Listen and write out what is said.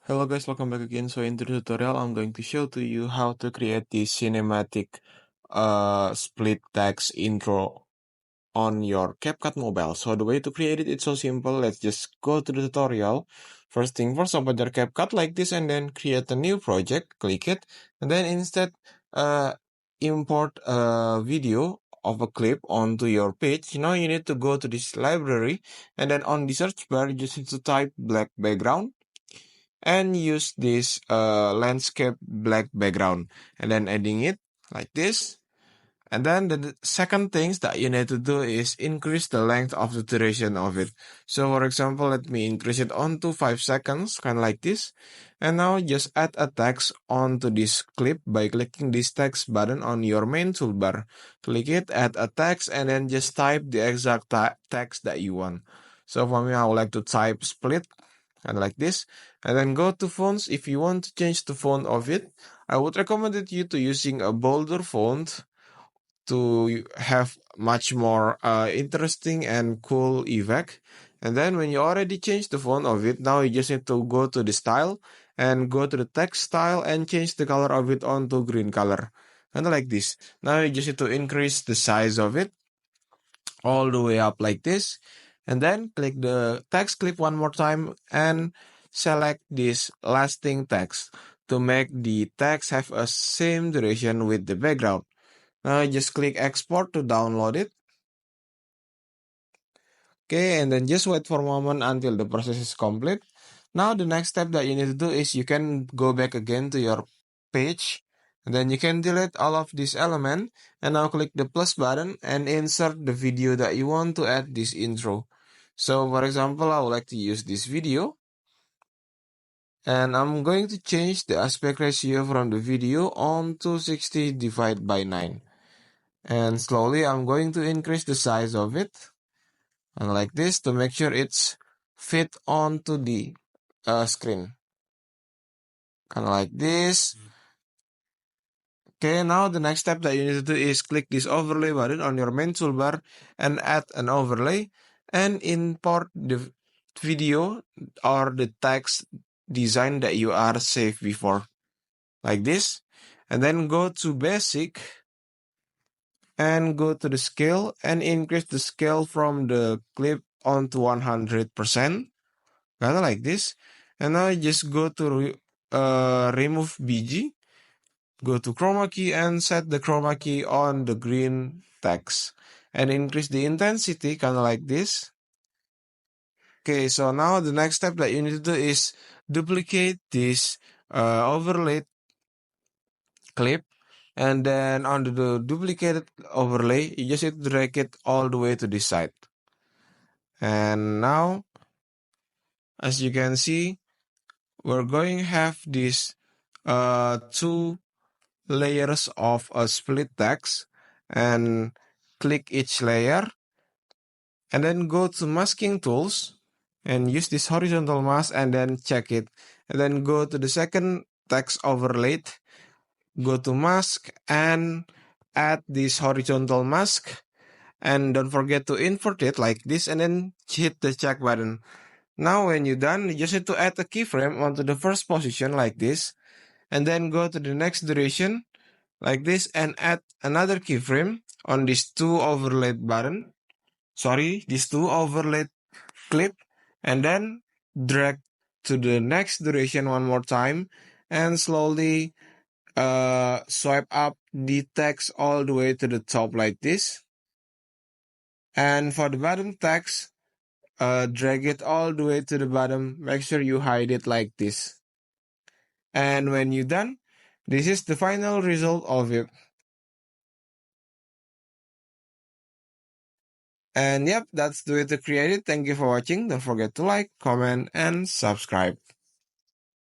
Hello guys, welcome back again. So in the tutorial, I'm going to show to you how to create this cinematic split text intro on your CapCut mobile. So the way to create it, it's so simple. Let's just go to the tutorial. First thing first, open your CapCut like this and then create a new project. Click it. And then instead, import a video of a clip onto your page. Now you need to go to this library and then on the search bar, you just need to type black background and use this landscape black background and then adding it like this. And then the second things that you need to do is increase the length of the duration of it. So for example, let me increase it on to 5 seconds, kind of like this. And now just add a text onto this clip by clicking this text button on your main toolbar. Click it, add a text, and then just type the exact text that you want. So for me, I would like to type split, kind of like this. And then go to fonts. If you want to change the font of it, I would recommend it you to using a bolder font to have much more interesting and cool effect. And then when you already change the font of it, now you just need to go to the style and go to the text style and change the color of it onto green color. Kind of like this. Now you just need to increase the size of it all the way up like this. And then click the text clip one more time and select this lasting text to make the text have a same duration with the background. Now just click export to download it. Okay, and then just wait for a moment until the process is complete. Now the next step that you need to do is you can go back again to your page. And then you can delete all of this element and now click the plus button and insert the video that you want to add this intro. So for example, I would like to use this video. And I'm going to change the aspect ratio from the video on to 60 divided by 9. And slowly I'm going to increase the size of it. And like this to make sure it's fit onto the screen. Kind of like this. Okay, now the next step that you need to do is click this overlay button on your main toolbar and add an overlay and import the video or the text design that you are saved before. Like this. And then go to basic and go to the scale and increase the scale from the clip onto 100%. Kind of like this. And now just go to remove BG. Go to chroma key and set the chroma key on the green text. And increase the intensity, kind of like this. Okay, so now the next step that you need to do is duplicate this overlay clip. And then on the duplicated overlay, you just need to drag it all the way to this side. And now, as you can see, we're going to have this two layers of a split text and click each layer and then go to masking tools and use this horizontal mask and then check it and then go to the second text overlay, go to mask and add this horizontal mask and don't forget to invert it like this and then hit the check button. Now when you're done, you just need to add a keyframe onto the first position like this and then go to the next duration like this and add another keyframe on this two overlaid button. This two overlaid clip and then drag to the next duration one more time and slowly swipe up the text all the way to the top like this. And for the bottom text, drag it all the way to the bottom. Make sure you hide it like this. And when you're done, this is the final result of it. And yep, that's the way to create it. Thank you for watching. Don't forget to like, comment, and subscribe.